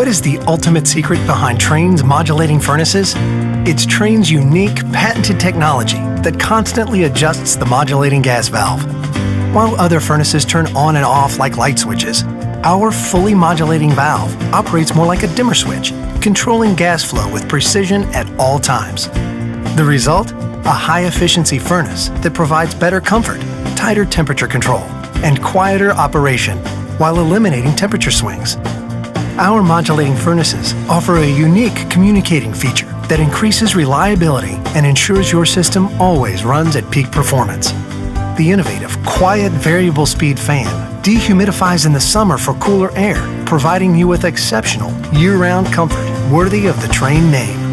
What is the ultimate secret behind Trane's modulating furnaces? It's Trane's unique, patented technology that constantly adjusts the modulating gas valve. While other furnaces turn on and off like light switches, our fully modulating valve operates more like a dimmer switch, controlling gas flow with precision at all times. The result? A high-efficiency furnace that provides better comfort, tighter temperature control, and quieter operation while eliminating temperature swings. Our modulating furnaces offer a unique communicating feature that increases reliability and ensures your system always runs at peak performance. The innovative, quiet variable speed fan dehumidifies in the summer for cooler air, providing you with exceptional year-round comfort worthy of the Trane name.